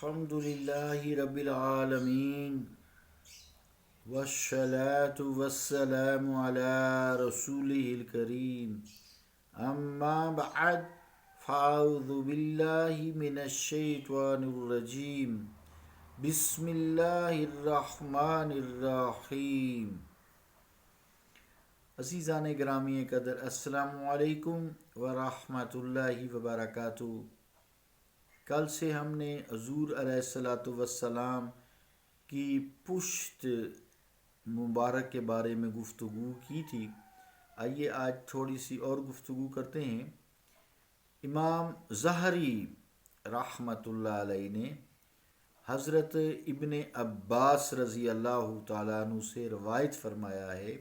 अल्हम्दुलिल्लाहि रब्बिल आलमीन वस्सलातु वस्सलामु अला रसूलिहिल करीम अम्मा बअद फ़अऊज़ु बिल्लाहि मिनश शैतानिर रजीम बिस्मिल्लाहिर रहमानिर रहीम। अज़ीज़ान गिरामी क़दर, अस्सलामु अलैकुम व रहमतुल्लाहि व बरकातुहू। कल से हमने हुज़ूर अलैहिस्सलातु वस्सलाम की पुश्त मुबारक के बारे में गुफ्तगू की थी। आइए आज थोड़ी सी और गुफ्तगू करते हैं। इमाम ज़हरी रहमतुल्लाह अलैहि ने हज़रत इब्ने अब्बास रज़ी अल्लाह तआला अन्हु से रवायत फरमाया है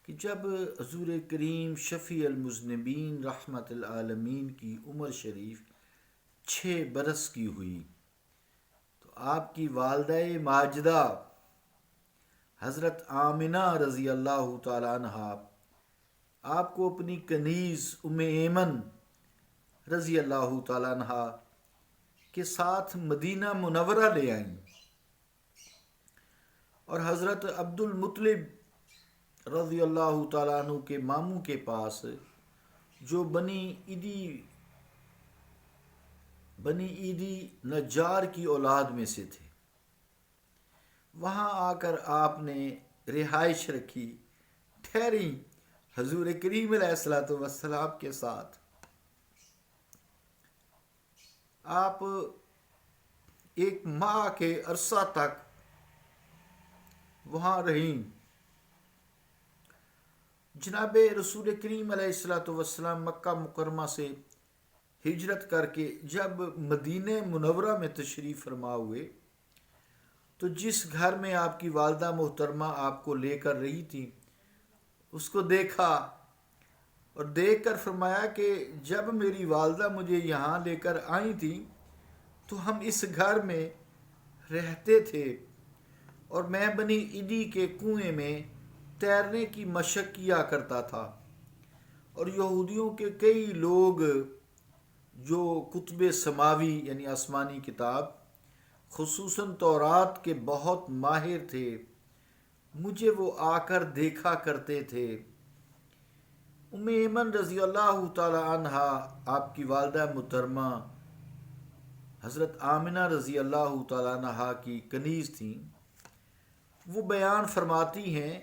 कि जब हुज़ूर करीम शफ़ी अल मुज़निबीन रहमतुल आलमीन की उम्र शरीफ 6 बरस की हुई तो आपकी वालिदा माजिदा हज़रत आमिना रज़ी अल्लाह तआला अन्हा आपको अपनी कनीज़ उम्मे ऐमन रज़ी अल्लाह तआला अन्हा के साथ मदीना मुनव्वरा ले आईं और हज़रत अब्दुल मुत्तलिब रज़ी अल्लाह तआला अन्हु के मामू के पास जो बनी ईदी नज्जार की औलाद में से थे, वहाँ आकर आपने रिहाइश रखी, ठहरी हुज़ूर करीम अलैहिस्सलातु वस्सलाम के साथ। आप एक माह के अरसा तक वहाँ रहीं। जनाबे रसूल करीम अलैहिस्सलातु वस्सलाम मक्का मुकरमा से हिजरत करके जब मदीने मुनव्वरा में तशरीफ़ फरमा हुए तो जिस घर में आपकी वालिदा मोहतरमा आपको लेकर रही थी उसको देखा और देखकर फरमाया कि जब मेरी वालिदा मुझे यहाँ लेकर आई थी तो हम इस घर में रहते थे और मैं बनी ईदी के कुएं में तैरने की मशक किया करता था और यहूदियों के कई लोग जो कुतुब समावी यानी आसमानी किताब खुसूसन तौरात के बहुत माहिर थे, मुझे वो आकर देखा करते थे। उम्मे ऐमन रज़ी अल्लाह तआला अन्हा आपकी वालिदा मुहतरमा हज़रत आमिना रज़ी अल्लाह तआला अन्हा की कनीज़ थीं। वो बयान फरमाती हैं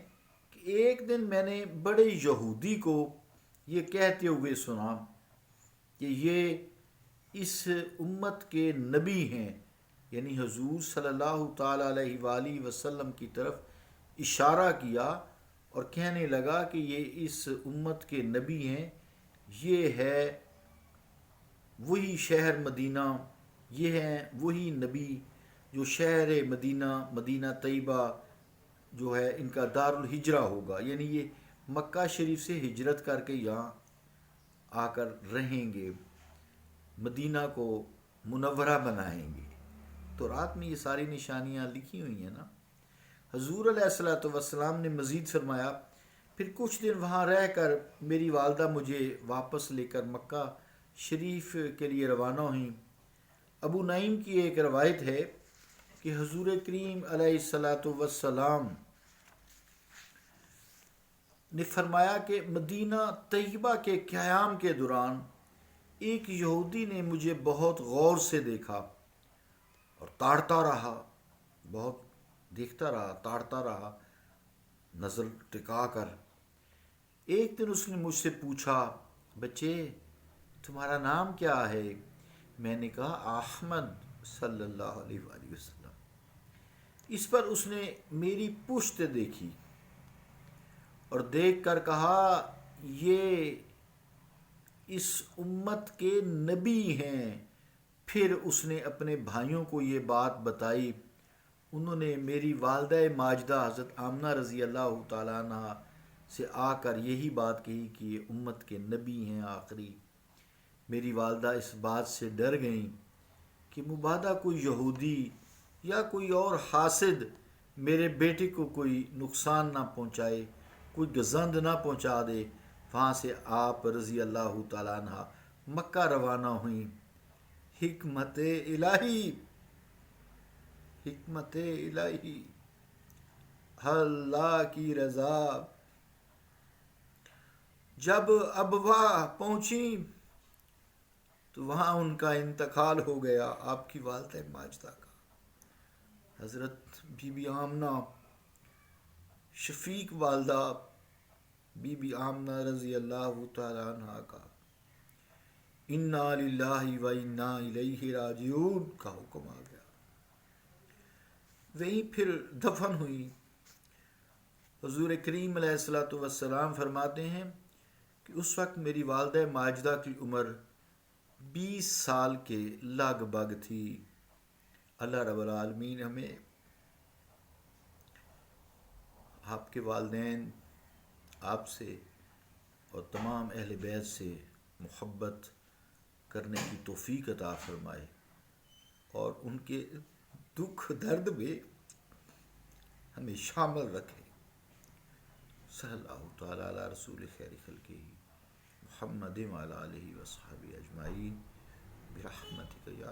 कि एक दिन मैंने बड़े यहूदी को ये कहते हुए सुना कि ये इस उम्मत के नबी हैं, यानी हुज़ूर सल्लल्लाहु ताला अलैहि वसल्लम की तरफ इशारा किया और कहने लगा कि ये इस उम्मत के नबी हैं, ये है वही शहर मदीना, ये हैं वही नबी जो शहर मदीना तैयबा जो है इनका दारुल हिजरा होगा, यानी ये मक्का शरीफ से हिजरत करके यहाँ आकर रहेंगे, मदीना को मुनव्वरा बनाएंगे। तो रात में ये सारी निशानियाँ लिखी हुई हैं ना। हुज़ूर अलैहिस्सलातु वस्सलाम ने मज़ीद फरमाया, फिर कुछ दिन वहाँ रहकर मेरी वालिदा मुझे वापस लेकर मक्का शरीफ के लिए रवाना हुई। अबू नईम की एक रवायत है कि हुज़ूर करीम अलैहिस्सलातु वस्सलाम ने फरमाया कि मदीना तैयबा के क़याम के दौरान एक यहूदी ने मुझे बहुत गौर से देखा और ताड़ता रहा, बहुत देखता रहा, ताड़ता रहा, नज़र टिका कर। एक दिन उसने मुझसे पूछा, बच्चे तुम्हारा नाम क्या है? मैंने कहा अहमद सल्लल्लाहु अलैहि वसल्लम। इस पर उसने मेरी पुश्त देखी और देख कर कहा ये इस उम्मत के नबी हैं। फिर उसने अपने भाइयों को ये बात बताई। उन्होंने मेरी वालिदा माजिदा हज़रत आमिना रज़ी अल्लाह तआला अन्हा से आकर यही बात कही कि ये उम्मत के नबी हैं आखिरी। मेरी वालिदा इस बात से डर गईं कि मुबादा कोई यहूदी या कोई और हासिद मेरे बेटे को कोई नुकसान ना पहुँचाए, कोई गज़ंद ना पहुँचा दे। वहाँ से आप रज़ी अल्लाह तआला अन्हा मक्का रवाना हुई। हिकमत इलाही حکمت الہی، اللہ کی رضا۔ جب ابواہ پہنچی تو وہاں ان کا انتقال ہو گیا، آپ کی والدہ ماجدہ کا، حضرت بی بی آمنہ شفیق والدہ بی بی آمنہ رضی اللہ تعالی عنہ کا انا للہ و انا الیہ راجعون کا حکم آ گیا۔ وہیں پھر دفن ہوئی۔ حضور کریم علیہ الصلوۃ والسلام فرماتے ہیں کہ اس وقت میری والدہ ماجدہ کی عمر 20 سال کے لگ بھگ تھی۔ اللہ رب العالمین ہمیں آپ کے والدین، آپ سے اور تمام اہل بیت سے محبت کرنے کی توفیق عطا فرمائے اور ان کے دکھ درد میں ہمیں شامل رکھے۔ صلی اللہ تعالی علی رسول خیر خلقہ محمد وعلی آلہ وصحبہ اجمعین برحمتک یا